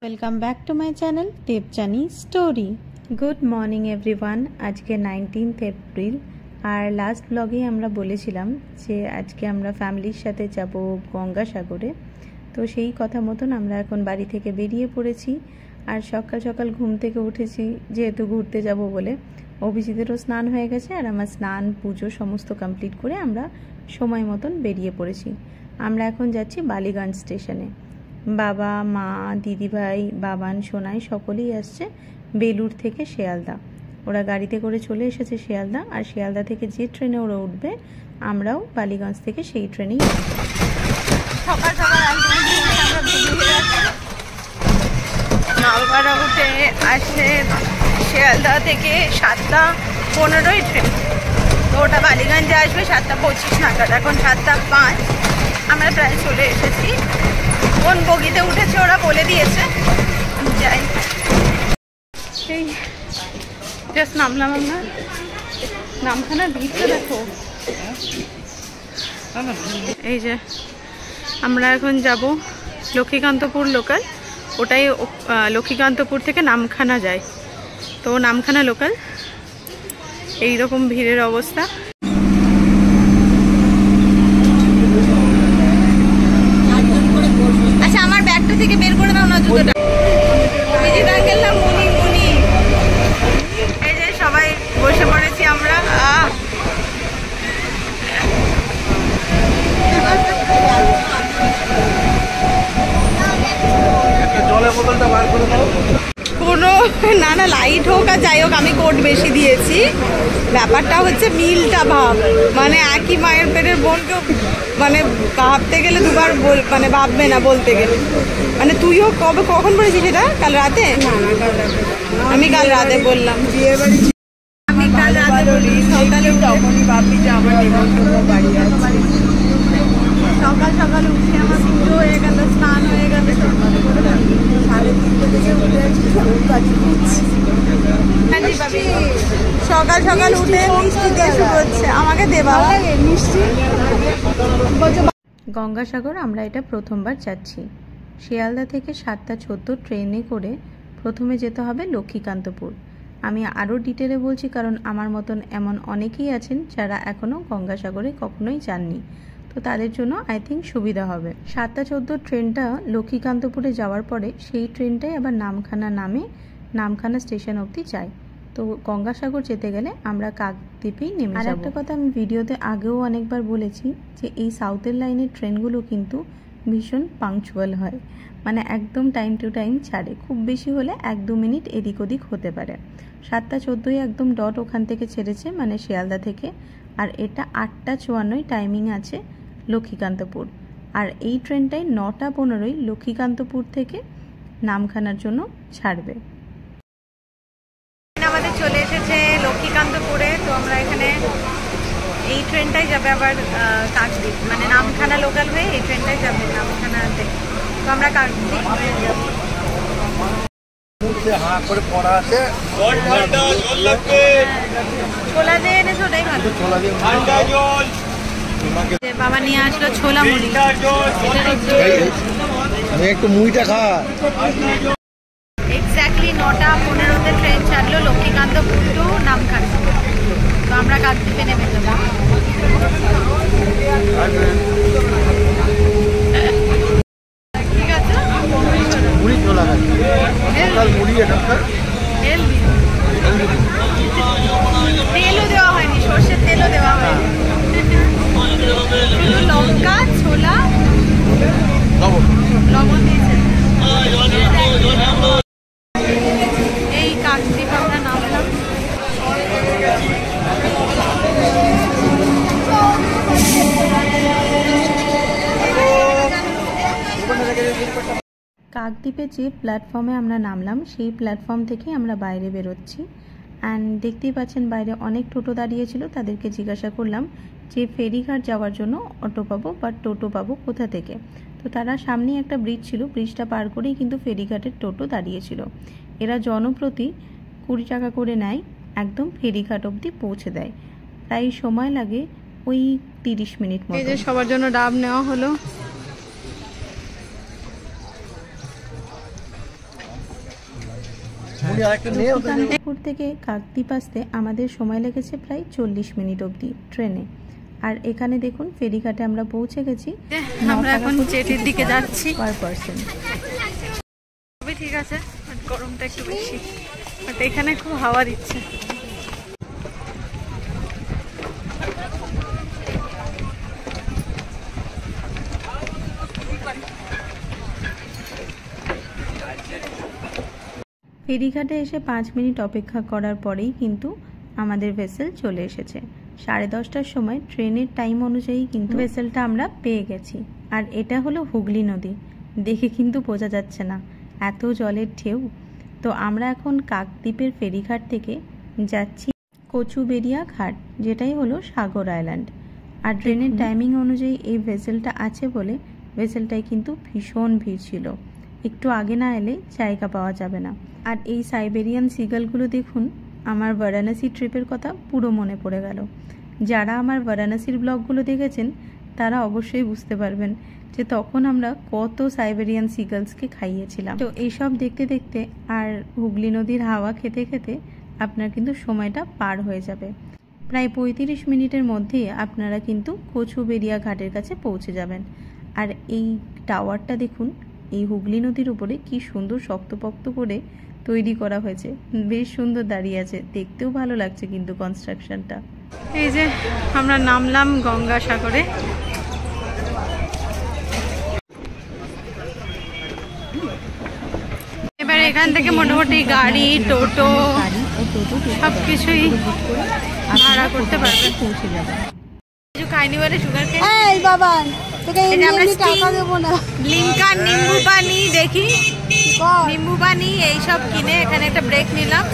Welcome back to my channel Debjani story. Good morning everyone. आज के 19 April और last ब्लगे আমরা বলেছিলাম যে আজকে আমরা ফ্যামিলির সাথে যাব গঙ্গাসাগরে। তো সেই কথা মতন আমরা এখন বাড়ি থেকে বেরিয়ে পড়েছি আর সকাল সকাল ঘুম থেকে উঠেছি যেহেতু ঘুরতে যাব বলে। অভিজিতেরও স্নান হয়ে গেছে আর আমার স্নান পুজো সমস্ত কমপ্লিট করে আমরা সময় মতন বেরিয়ে পড়েছি। আমরা এখন যাচ্ছি বালিগঞ্জ স্টেশনে। বাবা মা দিদি ভাই বাবান সোনাই সকলেই আসছে বেলুর থেকে শিয়ালদা। ওরা গাড়িতে করে চলে এসেছে শিয়ালদা আর শিয়ালদা থেকে যে ট্রেনে ওরা উঠবে আমরাও বালিগঞ্জ থেকে সেই ট্রেনেই সকাল সকাল মালপাড়া উঠে আসছে শিয়ালদা থেকে 7:15 ট্রেন। তো ওটা বালিগঞ্জে আসবে 7:25 নাগাদ। এখন 7:05 আমরা প্রায় চলে এসেছি। কোন বগিতে উঠেছে ওরা বলে দিয়েছে। যাই এই জাস্ট নামলাম আমরা। নামখানার ভিড়টা দেখো। এই যে আমরা এখন যাব লক্ষ্মীকান্তপুর লোকাল। ওটাই লক্ষ্মীকান্তপুর থেকে নামখানা যায়। তো নামখানা লোকাল। এইরকম ভিড়ের অবস্থা। আচ্ছা আমার ব্যাগটা থেকে বের করে দাও না জুতোটা। গেলাম মুনি মুনি। এই যে সবাই বসে পড়েছি আমরা। কোনো না না লাইট হোক আর যাই হোক আমি কোট বেশি দিয়েছি। ব্যাপারটা হচ্ছে মিলটা ভাব, মানে একই মায়ের পেটের বোনকেও মানে ভাবতে গেলে দুবার মানে ভাববে না বলতে গেলে। মানে তুইও কখন বলেছিস এটা? কাল রাতে? আমি কাল রাতে বললাম। আমি কাল রাতে বলি সকালে তখনই ভাবি যে আমার নিমন্ত্রণ বাড়ি আছে। সকাল সকাল উঠে আমার পুজো হয়ে গেল, স্নান হয়ে গেল। 3:30 থেকে উঠে সকাল সকাল উঠে মিষ্টি দিয়ে শুরু হচ্ছে। আমাকে দেবা মিষ্টি। গঙ্গাসাগর আমরা এটা প্রথমবার যাচ্ছি। শিয়ালদা থেকে 7:14 ট্রেনে করে প্রথমে যেতে হবে লক্ষ্মীকান্তপুর। আমি আরও ডিটেলে বলছি কারণ আমার মতন এমন অনেকেই আছেন যারা এখনও গঙ্গাসাগরে কখনোই যাননি। তো তাদের জন্য আই থিঙ্ক সুবিধা হবে। 7:14 ট্রেনটা লক্ষ্মীকান্তপুরে যাওয়ার পরে সেই ট্রেনটাই আবার নামখানা নামে নামখানা স্টেশন অবধি যায়। তো গঙ্গাসাগর যেতে গেলে আমরা কাকদ্বীপেই নেমে যাব। আর একটা কথা আমি ভিডিওতে আগেও অনেকবার বলেছি যে এই সাউথের লাইনের ট্রেনগুলো কিন্তু ভীষণ পাংচুয়াল হয়, মানে একদম টাইম টু টাইম ছাড়ে। খুব বেশি হলে 1-2 মিনিট এদিক ওদিক হতে পারে। 7:14 একদম ডট ওখান থেকে ছেড়েছে, মানে শিয়ালদা থেকে। আর এটা 8:54 টাইমিং আছে লক্ষ্মীকান্তপুর। আর এই ট্রেনটাই 9:15 লক্ষ্মীকান্তপুর থেকে নামখানার জন্য ছাড়বে। আমাদের চলে এসেছে লক্ষ্মীকান্তপুরে। তো আমরা এখানে এই ট্রেনটাই যাবে আবার কাকদ্বীপ, মানে নামখানা লোকাল হয়ে এই ট্রেনটাই যাবে নামখানাতে। তো আমরা কাকদ্বীপ যাব। ছোলা দিয়ে এনেছো ওটাই ভালো। বাবা নিয়ে আসলো ছোলা মুড়ি। একটু মুড়িটা খা। এক্স্যাক্টলি 9:15 ট্রেন ছাড়লো লক্ষ্মীকান্তপুর টু নামখানা। তো আমরা কাকদ্বীপে নেমে যাবো। ঠিক আছে মুড়ি ছোলা মুড়ি তেলও দেওয়া হয়নি, সর্ষের তেলও দেওয়া হয়নি, শুধু লঙ্কা ছোলা লবণ দিয়েছে। এই কাকদ্বীপ আমরা নামলাম। কাকদ্বীপে যে প্ল্যাটফর্মে আমরা নামলাম সেই প্ল্যাটফর্ম থেকে আমরা বাইরে বেরোচ্ছি। অ্যান্ড দেখতেই পাচ্ছেন বাইরে অনেক টোটো দাঁড়িয়েছিল। তাদেরকে জিজ্ঞাসা করলাম যে ফেরিঘাট যাওয়ার জন্য অটো পাবো বা টোটো পাবো কোথা থেকে। তো তারা সামনেই একটা ব্রিজ ছিল, ব্রিজটা পার করেই কিন্তু ফেরিঘাটের টোটো দাঁড়িয়েছিল। এরা জনপ্রতি 20 টাকা করে নেয়, একদম ফেরিঘাট অবধি পৌঁছে দেয়। প্রায় সময় লাগে ওই 30 মিনিট মতো। এই যে সবার জন্য ডাব নেওয়া হলো। লক্ষ্মীকান্তপুর থেকে কাকদ্বীপ আসতে আমাদের সময় লেগেছে প্রায় 40 মিনিট অবধি ট্রেনে। আর এখানে দেখুন ফেরিঘাটে আমরা পৌঁছে গেছি। আমরা এখন জেটির দিকে যাচ্ছি পার পারসন। ঠিক আছে, গরমটা একটু বেশি, বাট এখানে খুব হাওয়া দিচ্ছে। ফেরিঘাটে এসে 5 মিনিট অপেক্ষা করার পরেই কিন্তু আমাদের ভেসেল চলে এসেছে। 10:30টার সময় ট্রেনের টাইম অনুযায়ী কিন্তু ভেসেলটা আমরা পেয়ে গেছি। আর এটা হলো হুগলি নদী, দেখে কিন্তু বোঝা যাচ্ছে না এত জলের ঢেউ। তো আমরা এখন কাকদ্বীপের ফেরিঘাট থেকে যাচ্ছি কচুবেড়িয়া ঘাট, যেটাই হলো সাগর আইল্যান্ড। আর ট্রেনের টাইমিং অনুযায়ী এই ভেসেলটা আছে বলে ভেসেলটায় কিন্তু ভীষণ ভিড় ছিল। একটু আগে না এলে জায়গা পাওয়া যাবে না। আর এই সাইবেরিয়ান সিগালগুলো দেখুন, আমার বারাণসী ট্রিপের কথা পুরো মনে পড়ে গেল। যারা আমার বারাণসীর ব্লগগুলো দেখেছেন তারা অবশ্যই বুঝতে পারবেন যে তখন আমরা কত সাইবেরিয়ান সিগালসকে খাইয়েছিলাম। তো এইসব দেখতে দেখতে আর হুগলি নদীর হাওয়া খেতে খেতে আপনার কিন্তু সময়টা পার হয়ে যাবে। প্রায় 35 মিনিটের মধ্যেই আপনারা কিন্তু কচুবেড়িয়া ঘাটের কাছে পৌঁছে যাবেন। আর এই টাওয়ারটা দেখুন, এই হুগলি নদীর উপরে কি সুন্দর শক্তপোক্ত করে তৈরি করা হয়েছে, বেশ সুন্দর দাঁড়িয়ে আছে, দেখতেও ভালো লাগছে কিন্তু কনস্ট্রাকশনটা। এই যে আমরা নামলাম গঙ্গাসাগরে। এবার এখান থেকে মোটামুটি গাড়ি, টোটো সবকিছুই ভাড়া করতে পারবে, পৌঁছে যাবে। কিছু খাইনি বলে সুগার খেয়ে এই বাবা তোকে এমনি টাকা দেব না। লিঙ্কা নিম্বু পানি দেখি, নিম্বু পানি এইসব কিনে এখানে একটা ব্রেক নিলাম।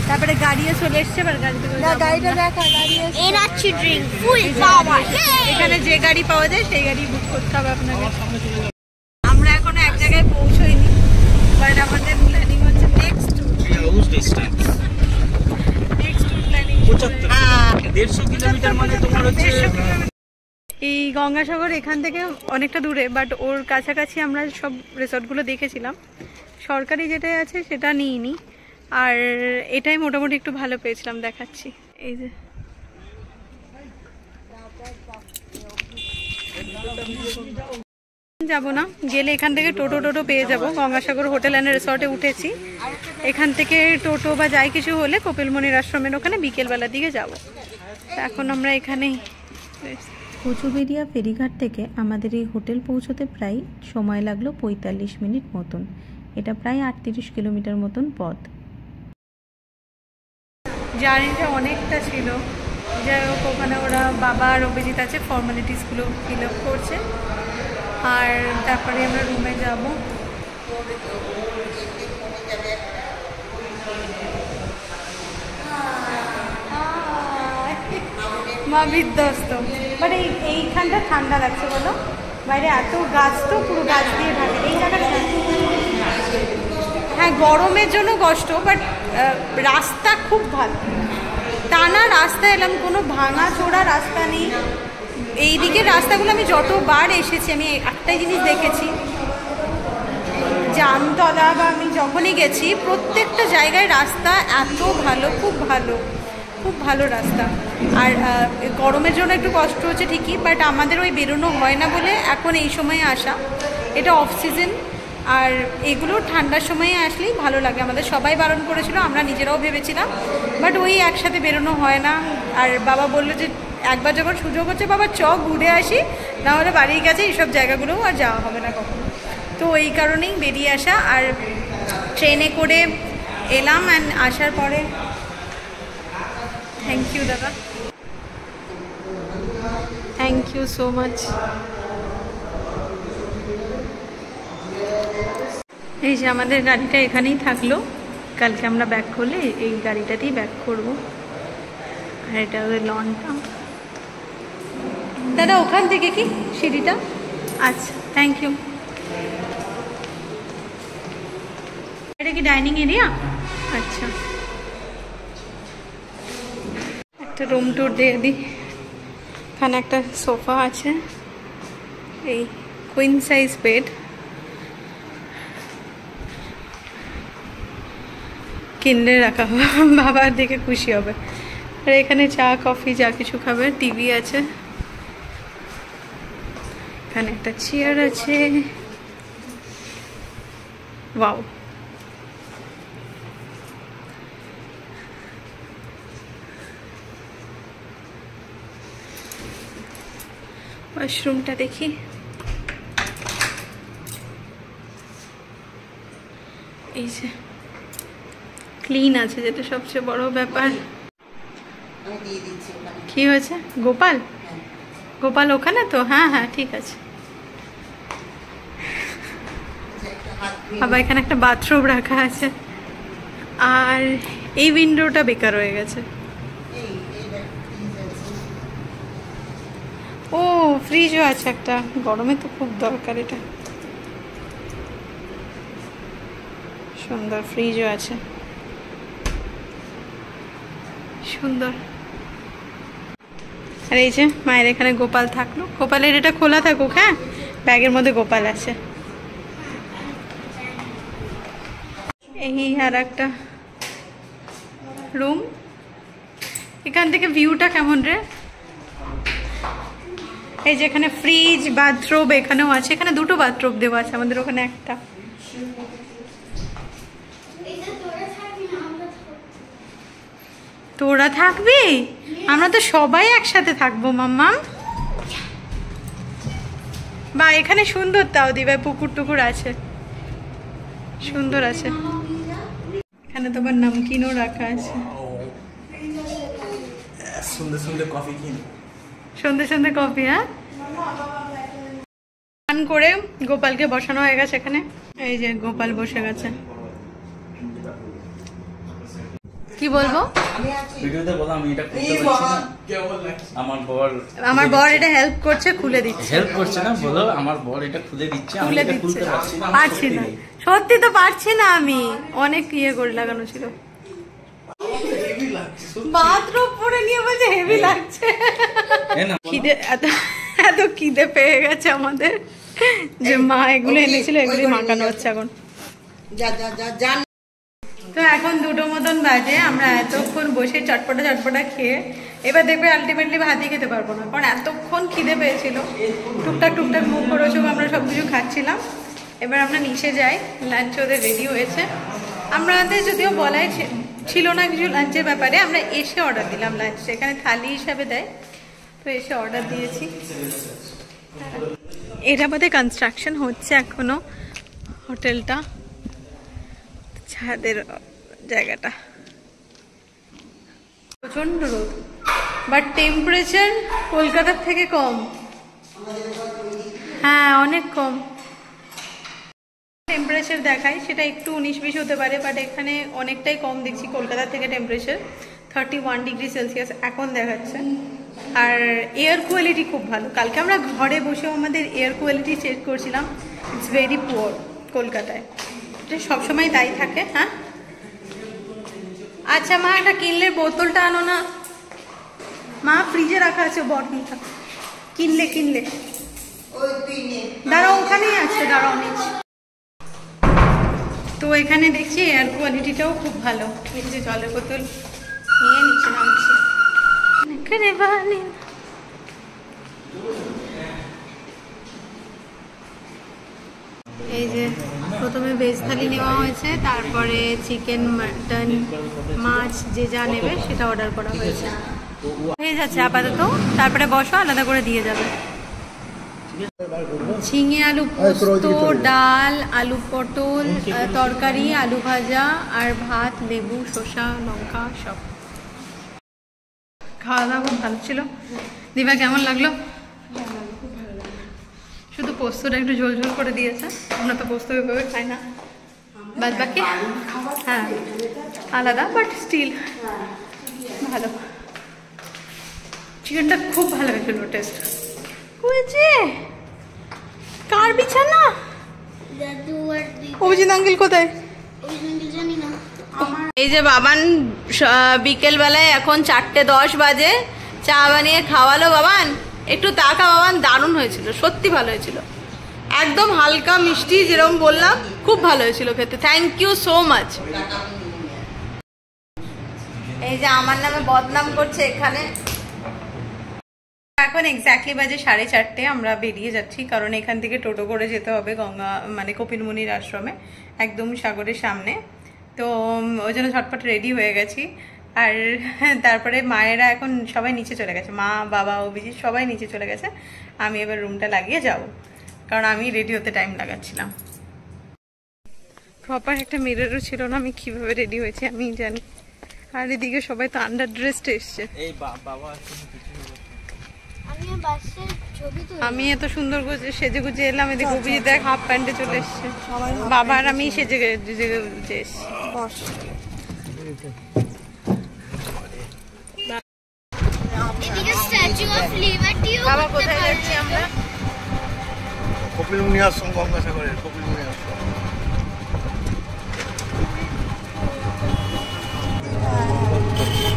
তারপরে গাড়িও চলে এসছে, এবার গাড়িতে গাড়িটা দেখা গাড়ি এনার্জি ড্রিঙ্ক ফুল পাওয়ার। এখানে যে গাড়ি পাওয়া যায় সেই গাড়ি বুক করতে হবে আপনাকে। আমরা এখনো এক জায়গায় পৌঁছইনি, বাট আমাদের প্ল্যানিং হচ্ছে নেক্সট প্ল্যানিং 150 কিলোমিটার মানে তোমার হচ্ছে। এই গঙ্গাসাগর এখান থেকে অনেকটা দূরে, বাট ওর কাছাকাছি আমরা সব রিসর্টগুলো দেখেছিলাম। সরকারি যেটাই আছে সেটা নিইনি, আর এটাই মোটামুটি একটু ভালো পেয়েছিলাম, দেখাচ্ছি। এই যে যাব না, গেলে এখান থেকে টোটো পেয়ে যাব। গঙ্গাসাগর হোটেল অ্যান্ড রিসর্টে উঠেছি, এখান থেকে টোটো বা যাই কিছু হলে কপিলমণির আশ্রমের ওখানে বিকেলবেলার দিকে যাব। এখন আমরা এখানেই। কচুবেড়িয়া ফেরিঘাট থেকে আমাদের এই হোটেল পৌঁছতে প্রায় সময় লাগলো 45 মিনিট মতন। এটা প্রায় 38 কিলোমিটার মতন পথ। জার্নিটা অনেকটা ছিল, যাই হোক ওখানে ওরা বাবা আর অভিজিৎ আছে, ফর্মালিটিসগুলো ফিল আপ করছে। আর তারপরে আমরা রুমে যাব। মা বিধ্বস্ত, বাট এইখানটা ঠান্ডা লাগছে বলো, বাইরে এত গাছ, তো পুরো গাছ দিয়ে ঢাকা এই জায়গাটা। হ্যাঁ গরমের জন্য কষ্ট, বাট রাস্তা খুব ভালো, টানা রাস্তা এলাম, কোনো ভাঙা চোরা রাস্তা নেই। এই দিকের রাস্তাগুলো আমি যতবার এসেছি আমি একটাই জিনিস দেখেছি, জামতলা বা আমি যখনই গেছি প্রত্যেকটা জায়গায় রাস্তা এত ভালো, খুব ভালো, খুব ভালো রাস্তা। আর গরমের জন্য একটু কষ্ট হচ্ছে ঠিকই, বাট আমাদের ওই বেরোনো হয় না বলে এখন এই সময়ে আসা, এটা অফ সিজন। আর এগুলো ঠান্ডার সময়ে আসলেই ভালো লাগে। আমাদের সবাই বারণ করেছিল, আমরা নিজেরাও ভেবেছিলাম, বাট ওই একসাথে বেরোনো হয় না। আর বাবা বললো যে একবার যখন সুযোগ হচ্ছে বাবা চ ঘুরে আসি, নাহলে বাড়ির কাছে এইসব জায়গাগুলোও আর যাওয়া হবে না কখনো। তো এই কারণেই বেরিয়ে আসা। আর ট্রেনে করে এলাম, অ্যান্ড আসার পরে থ্যাংক ইউ দাদা, থ্যাংক ইউ সো মাচ। এই যে আমাদের গাড়িটা এখানেই থাকলো, কালকে আমরা ব্যাক করলে এই গাড়িটাতেই ব্যাক করব। আর এটা ওদের লনটা দাদা, ওখান থেকে কি সিঁড়িটা? আচ্ছা থ্যাংক ইউ। এটা কি ডাইনিং এরিয়া? আচ্ছা, একটা রুম ট্যুর দিয়ে দিই। এখানে একটা সোফা আছে, এই কুইন সাইজ বেড। কিনলে রাখা হবে, বাবা দেখে খুশি হবে। আর এখানে চা কফি যা কিছু খাবে, টিভি আছে, এখানে একটা চেয়ার আছে। ওয়াও, ওয়াশরুমটা দেখি। এই যে ক্লিন আছে, যেটা সবচেয়ে বড় ব্যাপার। কি হয়েছে? গোপাল, গোপাল ওখানে তো? হ্যাঁ হ্যাঁ ঠিক আছে। আবার এখানে একটা বাথরুম রাখা আছে, আর এই উইন্ডোটা বেকার হয়ে গেছে। ও ফ্রিজও আছে একটা, গরমে তো খুব দরকার এটা। সুন্দর ফ্রিজও আছে, সুন্দর। আর এই যে মায়ের এখানে গোপাল থাকলো, গোপালের এটা খোলা থাকুক, হ্যাঁ ব্যাগের মধ্যে গোপাল আছে। এই আর একটা রুম, এখান থেকে ভিউটা কেমন রে? এই যে এখানে ফ্রিজ, বাথরুম এখানেও আছে, এখানে দুটো বাথরুম দেওয়া আছে, আমাদের ওখানে একটা। তোরা থাকবি? আমরা তো সবাই একসাথে থাকবো মাম্মা। বা এখানে সুন্দর, তাও দিবা পুকুর টুকুর আছে, সুন্দর আছে। এখানে তো আবার নামকিনও রাখা আছে। সন্ধ্যে সন্ধ্যে কফি কিনে, সন্ধ্যে সন্ধ্যে কফি। হ্যাঁ, স্নান করে গোপালকে বসানো হয়ে গেছে এখানে। এই যে গোপাল বসে গেছে। কি বলবো? ভিডিওতে বলো আমি এটা করতে পারছি না, আমার বর এটা হেল্প করছে, খুলে দিচ্ছে। হেল্প করছে না বলো, আমার বর এটা খুলে দিচ্ছে, আমি এটা খুলতে পারছি না, পারছি না, সত্যি তো পারছি না আমি, অনেক ইয়ে করে লাগানো ছিল। বাথরুম পরে নিয়ে বলছে হেভি লাগছে। খিদে, এত খিদে পেয়ে গেছে আমাদের যে মা এগুলো এনেছিল, এগুলি মাখানো হচ্ছে এখন। তো এখন 2টো মতন বাজে, আমরা এতক্ষণ বসে চটপটা চটপটা খেয়ে এবার দেখবে আলটিমেটলি ভাতই খেতে পারবো না, কারণ এতক্ষণ খিদে পেয়েছিল। টুকটাক টুকটাক মুখ খরচক আমরা সব কিছু খাচ্ছিলাম। এবার আমরা নিচে যাই, লাঞ্চ ওদের রেডি হয়েছে। আমাদের যদিও বলাই ছিল না কিছু লাঞ্চের ব্যাপারে, আমরা এসে অর্ডার দিলাম লাঞ্চ, এখানে থালি হিসাবে দেয়, তো এসে অর্ডার দিয়েছি। এটা বোধ হয় কনস্ট্রাকশন হচ্ছে এখনো, হোটেলটা, ছাদের জায়গাটা। প্রচন্ড রোদ, বাট টেম্পারেচার কলকাতার থেকে কম। হ্যাঁ অনেক কম টেম্পারেচার দেখায়, সেটা একটু 19-20 হতে পারে, বাট এখানে অনেকটাই কম দেখছি কলকাতা থেকে। টেম্পারেচার 31 ডিগ্রি সেলসিয়াস এখন দেখাচ্ছে। আর এয়ার কোয়ালিটি খুব ভালো। কালকে আমরা ঘরে বসেও আমাদের এয়ার কোয়ালিটি চেক করছিলাম, ইটস ভেরি পুয়ার কলকাতায়, এটা সবসময় তাই থাকে। হ্যাঁ আচ্ছা মা, একটা কিনলে বোতলটা আনো না মা, ফ্রিজে রাখা আছে বটলটা, কিনলে দাঁড়াও, ওখানেই আছে, দাঁড়াও নিচ্ছি। তো এখানে দেখছি এয়ার কোয়ালিটিটাও খুব ভালো। এই যে জলের বোতল নিয়ে নিচে নামছি। এই যে প্রথমে ভেজ থালি নেওয়া হয়েছে, তারপরে চিকেন, মাটন, মাছ যে যা নেবে সেটা অর্ডার করা হয়েছে। হয়ে যাচ্ছে আপাতত, তারপরে বসো আলাদা করে দিয়ে যাবে। ঝিঙে আলু পোস্ত, ডাল, আলু পটল তরকারি, আলু ভাজা আর ভাত, লেবু, শসা, লঙ্কা সব। খাওয়া দাওয়া খুব ভালো ছিল। দিবা কেমন লাগলো? শুধু পোস্তটা একটু ঝোল ঝোল করে দিয়েছে, আমরা তো পোস্ত এভাবে খাই না, বাদ বাকি হ্যাঁ আলাদা, বাট স্টিল ভালো। চিকেনটা খুব ভালো হয়েছিল, টেস্ট হয়েছে। কার বিছানা? অভিজিৎ আঙ্কেল কোথায়? এই যে বাবান বিকেল বেলায়, এখন 4:10 বাজে, চা বানিয়ে খাওয়ালো। বাবান একটু তাকা, বাবান দারুণ হয়েছিল, সত্যি ভালো হয়েছিল, একদম হালকা মিষ্টি, যেরকম বললাম খুব ভালো হয়েছিল খেতে। Thank you so much. এই যে আমার নামে বদনাম করছে এখানে। এখন এক্স্যাক্টলি বাজে 4:30, আমরা বেরিয়ে যাচ্ছি কারণ এখান থেকে টোটো করে যেতে হবে গঙ্গা মানে কপিলমুনির আশ্রমে, একদম সাগরের সামনে। তো ওই জন্য ঝটপট রেডি হয়ে গেছি। আর তারপরে মায়েরা এখন সবাই নিচে চলে গেছে, মা বাবা অভিজিৎ সবাই নিচে চলে গেছে। আমি এবার রুমটা লাগিয়ে যাব কারণ আমি রেডি হতে টাইম লাগাচ্ছিলাম। প্রপার একটা মিররও ছিল না, আমি কিভাবে রেডি হয়েছি আমি জানি। আর এদিকে সবাই তো আন্ডার ড্রেসড এসছে। আমি এত সুন্দর সেজে গুজে এলাম, এদিকে অভিজিৎ দেখ হাফ প্যান্টে চলে এসছে, বাবা আর আমি সেজে গুজে এসছি। বাবা কোথায় যাচ্ছি আমরা? কপিলমুনি আশ্রম, গঙ্গাসাগরের কপিলমুনি আশ্রম।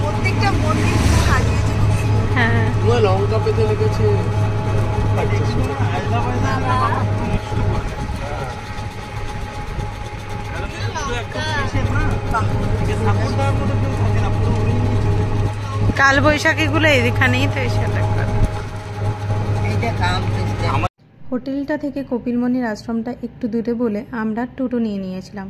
প্রত্যেকটা মন্দির সাজিয়েছে, হ্যাঁ লঙ্কা পেতে লেগেছে। কাল বৈশাখী গুলো এখানেই তো এসে হোটেলটা থেকে কপিলমুনির আশ্রমটা একটু দূরে বলে আমরা টোটো নিয়ে নিয়েছিলাম।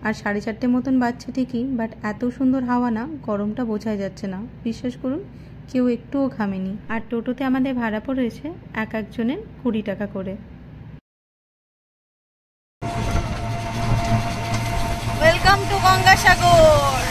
আর 4:30 মতন বাজছে ঠিকই, বাট এত সুন্দর হাওয়া না, গরমটা বোঝাই যাচ্ছে না। বিশ্বাস করুন কেউ একটুও ঘামেনি। আর টোটোতে আমাদের ভাড়া পড়েছে এক একজনের 20 টাকা করে। Welcome to Gangasagar.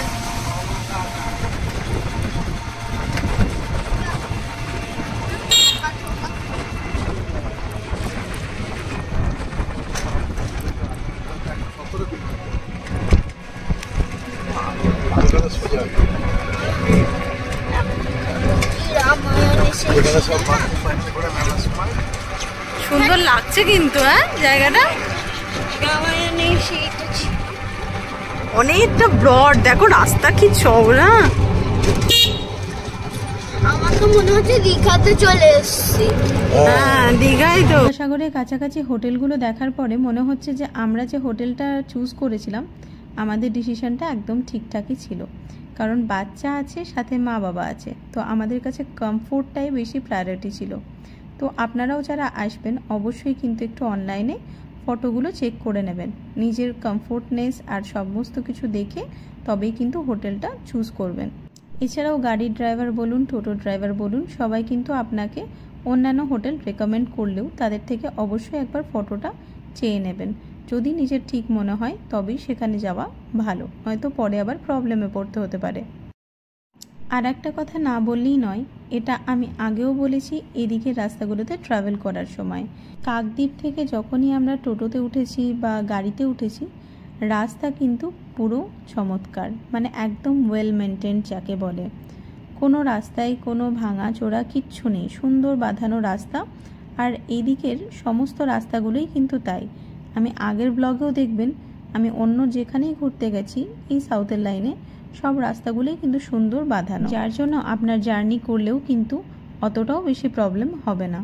সুন্দর লাগছে কিন্তু জায়গাটা অনেকটা ব্রড, দেখো রাস্তা কি চওড়া। আমার তো মনে হচ্ছে দীঘাতে চলে এসেছি। হ্যাঁ দীঘাই তো। সাগরের কাছাকাছি হোটেলগুলো দেখার পরে মনে হচ্ছে যে আমরা যে হোটেলটা চুজ করেছিলাম আমাদের ডিসিশনটা একদম ঠিকঠাকই ছিল। কারণ বাচ্চা আছে, সাথে মা বাবা আছে, তো আমাদের কাছে কমফোর্টটাই বেশি প্রায়োরিটি ছিল। তো আপনারাও যারা আসবেন অবশ্যই কিন্তু একটু অনলাইনে ফটোগুলো চেক করে নেবেন, নিজের কমফোর্টনেস আর সমস্ত কিছু দেখে তবেই কিন্তু হোটেলটা চুজ করবেন। এছাড়াও গাড়ির ড্রাইভার বলুন, টোটো ড্রাইভার বলুন, সবাই কিন্তু আপনাকে অন্যান্য হোটেল রেকমেন্ড করলেও তাদের থেকে অবশ্যই একবার ফটোটা চেয়ে নেবেন। যদি নিজের ঠিক মনে হয় তবেই সেখানে যাওয়া ভালো, হয়তো পরে আবার প্রবলেমে পড়তে হতে পারে। আর একটা কথা না বললেই নয়, এটা আমি আগেও বলেছি এদিকে রাস্তাগুলোতে ট্রাভেল করার সময়। কাকদ্বীপ থেকে যখনই আমরা টোটোতে উঠেছি বা গাড়িতে উঠেছি, রাস্তা কিন্তু পুরো চমৎকার, মানে একদম ওয়েল মেনটেন যাকে বলে। কোনো রাস্তায় কোনো ভাঙা চোরা কিচ্ছু নেই, সুন্দর বাঁধানো রাস্তা। আর এদিকের সমস্ত রাস্তাগুলোই কিন্তু তাই। আমি আগের ব্লগেও দেখবেন আমি অন্য যেখানেই ঘুরতে গেছি এই সাউথের লাইনে সব রাস্তাগুলোই কিন্তু সুন্দর বাঁধানো, যার জন্য আপনার জার্নি করলেও কিন্তু অতটাও বেশি প্রবলেম হবে না।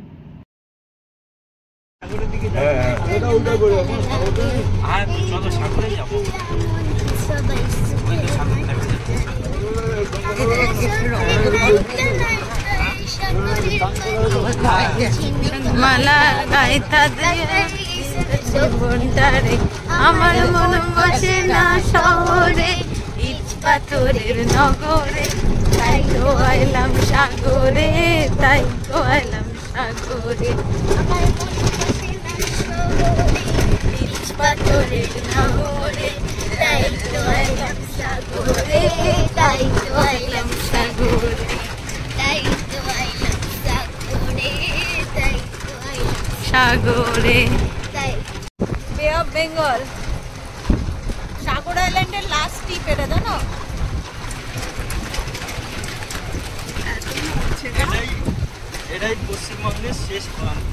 মালা গাইতা আমার মন বসে না শহরে, ইট পাথরের নগরে, তাই তো আইলাম সাগরে, তাই তো আইলাম সাগরে। ইট পাথরের নগরে, তাই তো আইলাম সাগরে, তাই তো আইলাম সাগরে, তাই তো আইলাম সাগরে, তাই তো আইলাম সাগরে। বে অফ বেঙ্গল, সাগর আইল্যান্ডের লাস্ট টিপ এটা, জানো? এটাই পশ্চিমবঙ্গের শেষ প্রান্ত।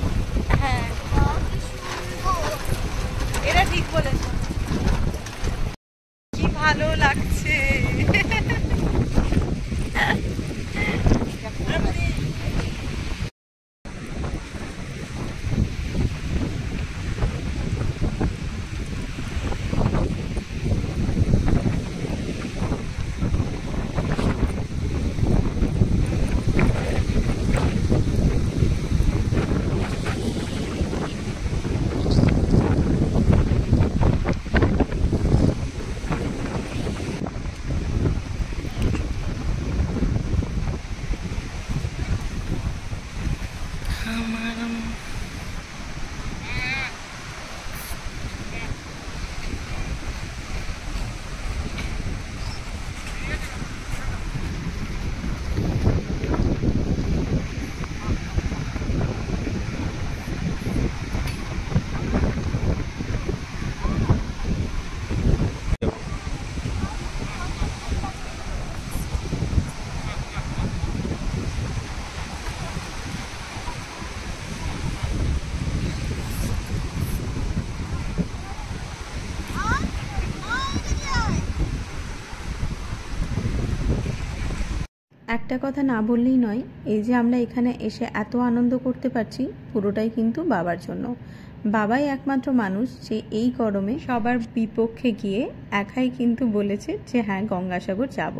হ্যাঁ এটা ঠিক বলেছ, কি ভালো লাগছে। একটা কথা না বললেই নয়, এই যে আমরা এখানে এসে এত আনন্দ করতে পারছি পুরোটাই কিন্তু বাবার জন্য। বাবাই একমাত্র মানুষ যে এই গরমে সবার বিপক্ষে গিয়ে একাই কিন্তু বলেছে যে হ্যাঁ গঙ্গাসাগর যাব।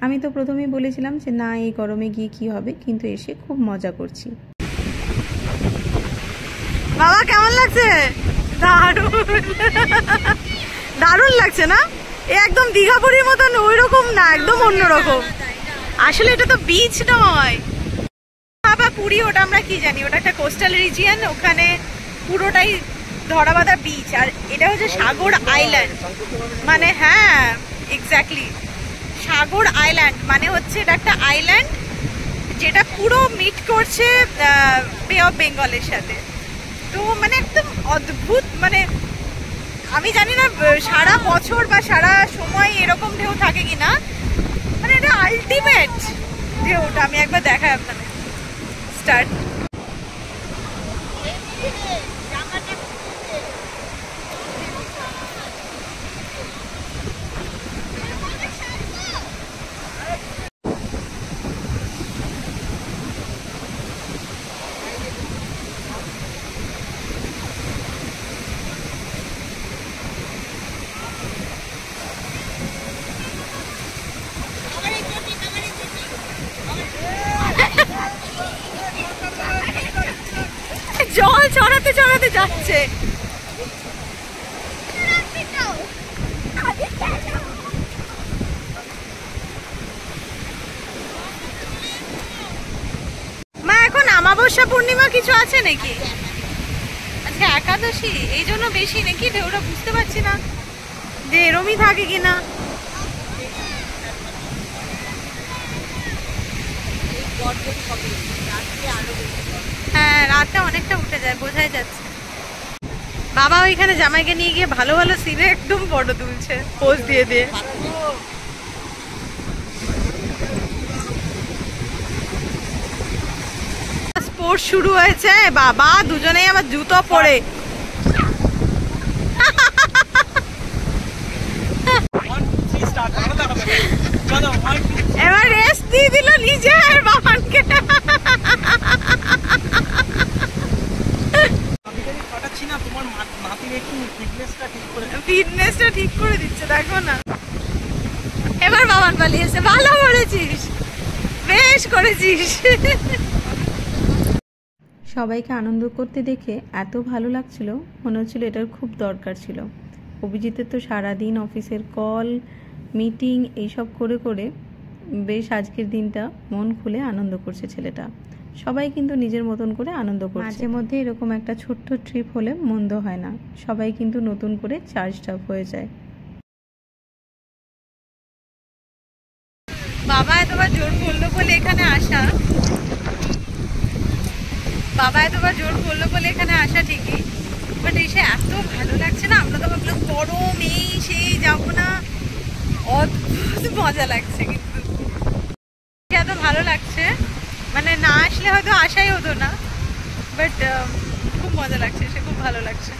আমি তো প্রথমেই বলেছিলাম যে না এই গরমে গিয়ে কি হবে, কিন্তু এসে খুব মজা করছি। বাবা কেমন লাগছে? দারুণ দারুণ লাগছে না? এ একদম দীঘাপুরীর মতন ওই রকম না, একদম অন্যরকম। আসলে এটা তো বিচ নয় বা পুরী, ওটা আমরা কি জানি, ওটা একটা কোস্টাল রিজিয়ন, ওখানে পুরোটাই ধরাবাঁধা বিচ। আর এটা হচ্ছে সাগর আইল্যান্ড, মানে হ্যাঁ এক্স্যাক্টলি সাগর আইল্যান্ড মানে হচ্ছে এটা একটা আইল্যান্ড যেটা পুরো মিট করছে বে অফ বেঙ্গলের সাথে। তো মানে একদম অদ্ভুত, মানে আমি জানি না সারা বছর বা সারা সময় এরকম ঢেউ থাকে কিনা, মানে এটা আলটিমেট ঢেউটা। আমি একবার দেখাই আপনাদের। স্টার্ট। জল ছড়াতে ছড়াতে যাচ্ছে। মা এখন অমাবস্যা পূর্ণিমা কিছু আছে নাকি? আজকে একাদশী, এই জন্য বেশি নাকি ঢেউটা, বুঝতে পারছি না যে এরমই থাকে কিনা। হ্যাঁ রাতে অনেকটা উঠে যায়, বোঝাই যাচ্ছে। বাবা ওইখানে জামাইকে নিয়ে গিয়ে ভালো ভালো সিনে একদম ফটো তুলছে পোজ দিয়ে দিয়ে। স্পোর্টস শুরু হয়েছে, বাবা দুজনেই আবার জুতো পরে। এবার রেস্ট দিয়ে দিল নিজে আর বাবানকে। ফিটনেসটা ঠিক করে দিচ্ছে, দেখো না। এবার বাবান পালিয়েছে, ভালো করেছিস, বেশ করেছিস। সবাইকে আনন্দ করতে দেখে এত ভালো লাগছিল, মনে হচ্ছিল এটার খুব দরকার ছিল। অভিজিতের তো সারাদিন অফিসের কল মিটিং এইসব করে করে বেশ আজকের দিনটা মন খুলে আনন্দ করছে ছেলেটা। সবাই কিন্তু নিজের মতন করে আনন্দ করছে। মাঝে মধ্যে এরকম একটা ছোট্ট ট্রিপ হলে মন্দ হয় না, সবাই কিন্তু নতুন করে চার্জড আপ হয়ে যায়। বাবা এতবার জোর করলো বলে এখানে আসা, বাবা এতবার জোর করলো বলে এখানে আসা ঠিকই, বাট এসে এত ভালো লাগছে না। আমরা তো ভাবলাম গরম এই সেই যাবো না, অদ্ভুত মজা লাগছে। কিন্তু এত ভালো লাগছে, মানে না আসলে হয়তো আসাই হতো না, বাট খুব মজা লাগছে, সে খুব ভালো লাগছে।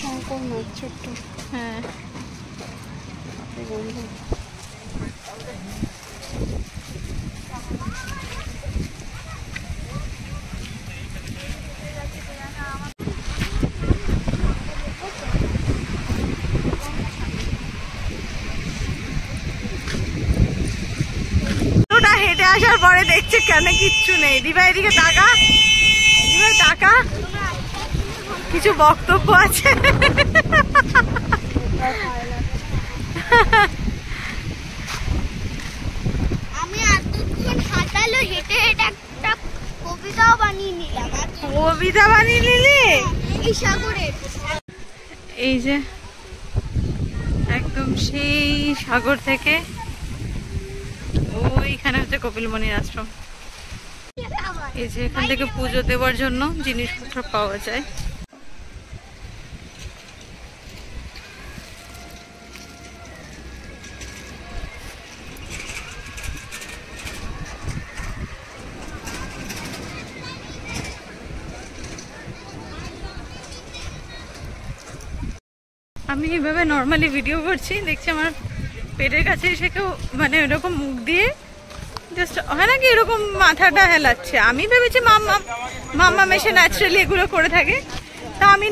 শঙ্কর মাছ ছোট্ট, হ্যাঁ হেঁটে আসার পরে দেখছে কেন কিচ্ছু নেই। দিবা এদিকে টাকা, দিবা টাকা, কিছু বক্তব্য আছে। আমি এতক্ষণ হাঁটালো হেঁটে হেঁটে একটা কবিতাও বানিয়ে নিলাম। কবিতা বানিয়ে নিলি এই সাগরের। এই যে একদম সেই সাগর থেকে ওইখানে হচ্ছে কপিলমণির আশ্রম। এই যে এখান থেকে পুজো দেওয়ার জন্য জিনিসপত্র পাওয়া যায়। আমি এইভাবে নর্মালি ভিডিও করছি, দেখছি আমার পেটের কাছে এসে কেউ মানে এরকম মুখ দিয়ে জাস্ট হয় না কি এরকম মাথাটা হেলাচ্ছে। আমি ভেবেছি মাম্মা এসে ন্যাচারালি এগুলো করে থাকে, তা আমি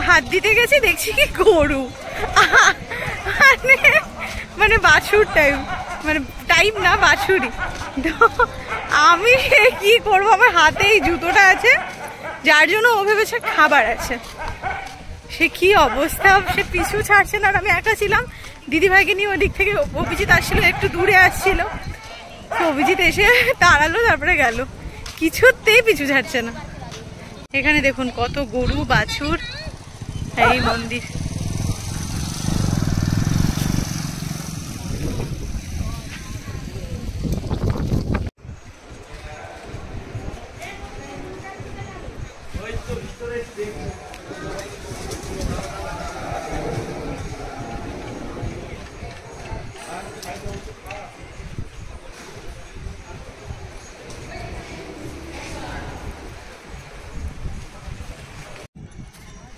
হাত দিতে গেছি দেখছি কি গরু, মানে বাছুর টাইপ না বাছুরি। তো আমি কি করবো, আমার হাতে এই জুতোটা আছে যার জন্য ও ভেবেছে খাবার আছে। সে কি অবস্থা, সে পিছু ছাড়ছে না। আর আমি একা ছিলাম, দিদিভাইকে নিয়ে ওই দিক থেকে অভিজিৎ আসছিল, একটু দূরে আসছিল, তো অভিজিৎ এসে তাড়ালো, তারপরে গেল, কিছুতেই পিছু ছাড়ছে না। এখানে দেখুন কত গরু বাছুর, এই মন্দির।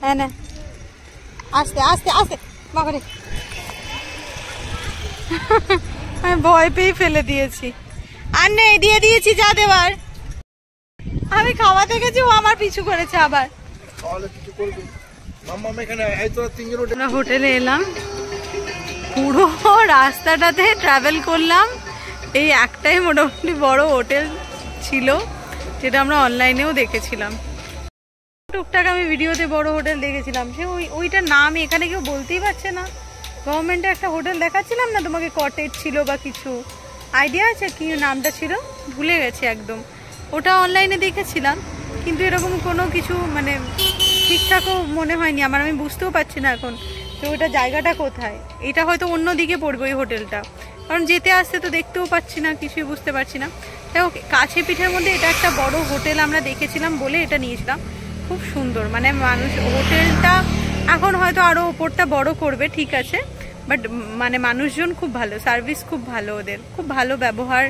হ্যাঁ না, আস্তে আস্তে আস্তে, বাবারে আমি ভয় পেয়ে ফেলে দিয়েছি। আর নেই, দিয়ে দিয়েছি যা দেওয়ার। আমি খাওয়াতে গেছি, ও আমার পিছু করেছে আবার। আমরা হোটেলে এলাম, পুরো রাস্তাটাতে ট্রাভেল করলাম। এই একটাই মোটামুটি বড় হোটেল ছিল, যেটা আমরা অনলাইনেও দেখেছিলাম। টুকটাক আমি ভিডিওতে বড় হোটেল দেখেছিলাম, সে ওইটার নাম এখানে কেউ বলতেই পারছে না। গভর্নমেন্টে একটা হোটেল দেখাচ্ছিলাম না তোমাকে, কটেজ ছিল বা কিছু, আইডিয়া আছে কি নামটা ছিল, ভুলে গেছি একদম। ওটা অনলাইনে দেখেছিলাম, কিন্তু এরকম কোনো কিছু মানে ঠিকঠাকও মনে হয়নি আমার, আমি বুঝতেও পারছি না এখন যে ওটা জায়গাটা কোথায়। এটা হয়তো অন্য দিকে পড়বে ওই হোটেলটা, কারণ যেতে আসতে তো দেখতেও পাচ্ছি না, কিছুই বুঝতে পারছি না। তাই কাছে পিঠের মধ্যে এটা একটা বড় হোটেল আমরা দেখেছিলাম বলে এটা নিয়েছিলাম। খুব সুন্দর, মানে মানুষ, হোটেলটা এখন হয়তো আরও ওপরটা বড় করবে, ঠিক আছে, বাট মানে মানুষজন খুব ভালো, সার্ভিস খুব ভালো, ওদের খুব ভালো ব্যবহার,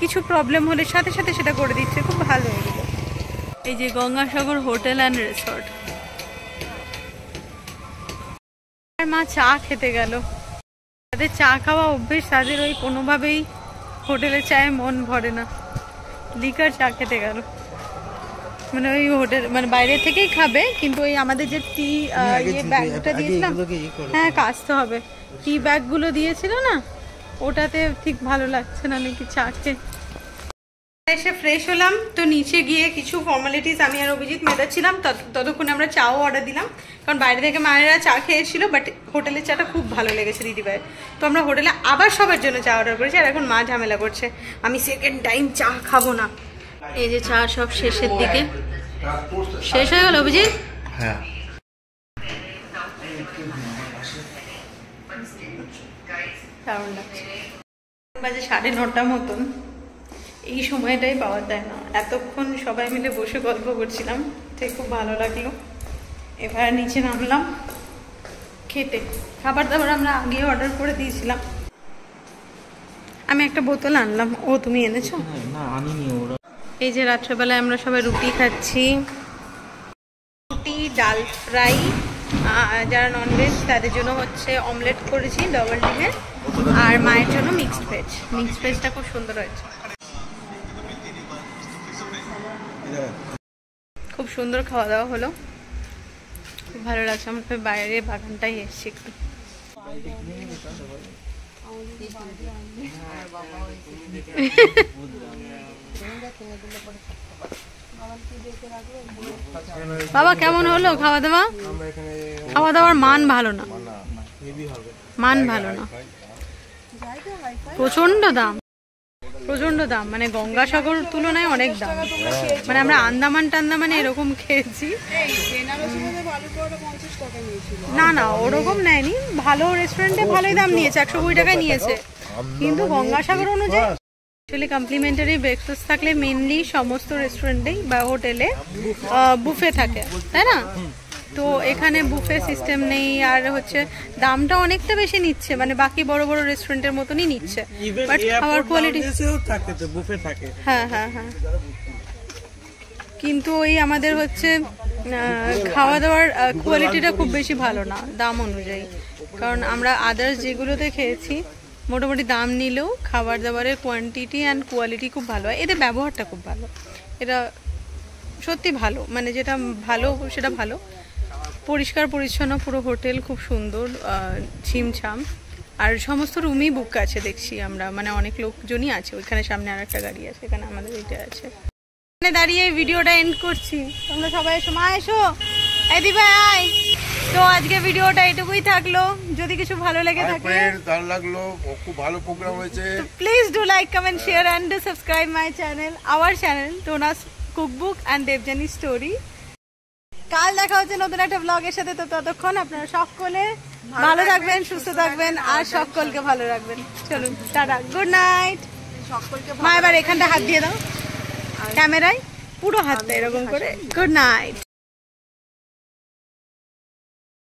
কিছু প্রবলেম হলে সাথে সাথে সেটা করে দিচ্ছে, খুব ভালো এগুলো। এই যে গঙ্গাসাগর হোটেল অ্যান্ড রিসর্ট। আর মা চা খেতে গেল, তাদের চা খাওয়া অভ্যেস, তাদের ওই কোনোভাবেই হোটেলের চায়ে মন ভরে না, লিকার চা খেতে গেল। মানে ওই হোটেল মানে বাইরে থেকেই খাবে, কিন্তু ওই আমাদের যে টি ব্যাগটা দিয়েছিলাম, হ্যাঁ কাচতে হবে, টি ব্যাগগুলো দিয়েছিল না, ওটাতে ঠিক ভালো লাগছে না নাকি চা খেয়ে। এসে ফ্রেশ হলাম, তো নিচে গিয়ে কিছু ফর্মালিটিস আমি আর অভিজিৎ মেটাচ্ছিলাম, ততক্ষণে আমরা চাও অর্ডার দিলাম, কারণ বাইরে থেকে মায়েরা চা খেয়েছিল, বাট হোটেলের চাটা খুব ভালো লেগেছে দিদিভাইয়ের। তো আমরা হোটেলে আবার সবার জন্য চা অর্ডার করেছি, আর এখন মা ঝামেলা করছে আমি সেকেন্ড টাইম চা খাবো না। এই যে চা সব শেষের দিকে, শেষ হয়ে গেল অভিজিৎ। হ্যাঁ, দারুণ লাগছে। বাজে 9:30 মতন, এই সময়টাই পাওয়া যায় না, এতক্ষণ সবাই মিলে বসে গল্প করছিলাম, তাই খুব ভালো লাগলো। এবার নিচে নামলাম খেতে, খাবার দাবার আমরা আগে অর্ডার করে দিয়েছিলাম। আমি একটা বোতল আনলাম, ও তুমি এনেছো? না আনিনি। ওরা এই যে রাত্রেবেলায় আমরা সবাই রুটি খাচ্ছি, রুটি, ডাল ফ্রাই, যারা ননভেজ তাদের জন্য হচ্ছে অমলেট করেছি ডবল ডিমের, আর মায়ের জন্য মিক্সড ভেজ। মিক্সড ভেজটা খুব সুন্দর হয়েছে, খুব সুন্দর খাওয়া দাওয়া হলো, খুব ভালো লাগছে। আমরা বাইরে বাগানটাই এসছি একটু। বাবা কেমন হলো খাওয়া দাওয়া? খাওয়া দাওয়ার মান ভালো না, মান ভালো না, প্রচন্ড দাম, প্রচন্ড দাম, মানে গঙ্গাসাগর তুলনায় অনেক দাম। মানে আমরা আন্দামানে এরকম খেয়েছি, না না ওরকম নেয়নি, ভালো রেস্টুরেন্টে ভালোই দাম নিয়েছে, 120 টাকায় নিয়েছে, কিন্তু গঙ্গাসাগর অনুযায়ী অ্যাকচুয়ালি কমপ্লিমেন্টারি ব্রেকফাস্ট থাকলে মেনলি সমস্ত রেস্টুরেন্টেই বা হোটেলে বুফে থাকে, তাই না? তো এখানে বুফে সিস্টেম নেই, আর হচ্ছে দামটা অনেকটা বেশি নিচ্ছে, মানে বাকি বড় বড় রেস্টুরেন্টের মতনই নিচ্ছে, বাট খাবার কোয়ালিটি থাকে। হ্যাঁ হ্যাঁ হ্যাঁ, কিন্তু ওই আমাদের হচ্ছে খাওয়া দাওয়ার কোয়ালিটিটা খুব বেশি ভালো না দাম অনুযায়ী, কারণ আমরা আদার্স যেগুলোতে খেয়েছি মোটামুটি দাম নিলেও খাবার দাবারের কোয়ান্টিটি অ্যান্ড কোয়ালিটি খুব ভালো হয়, এদের ব্যবহারটা খুব ভালো, এটা সত্যি ভালো, মানে যেটা ভালো সেটা ভালো, পরিষ্কার পরিচ্ছন্ন পুরো হোটেল, খুব সুন্দর ছিমছাম, আর সমস্ত রুমই বুক আছে দেখছি আমরা, মানে অনেক লোকজনই আছে। ওইখানে সামনে আর একটা গাড়ি আছে, এখানে আমাদের এটা আছে। এখানে দাঁড়িয়ে ভিডিওটা এন্ড করছি, তোমরা সবাই এসো, মা এসো, এই দিবে আয়। তো আজকে ভিডিওটা এটুকুই থাকলো, যদি কিছু ভালো লেগে থাকে, ভালো লাগলো, খুব ভালো প্রোগ্রাম হয়েছে, please do like, comment, share and subscribe my channel, our channel টোনাস কুকবুক অ্যান্ড দেবজানি স্টোরি। কাল দেখা হচ্ছে নতুন একটা ব্লগের সাথে, তো ততক্ষণ আপনারা সকলে ভালো থাকবেন, সুস্থ থাকবেন আর সকলকে ভালো রাখবেন। চলুন টাটা, গুড নাইট। মা এবার এখানটা হাত দিয়ে দাও ক্যামেরায়, পুরো হাতটা এরকম করে, গুড নাইট।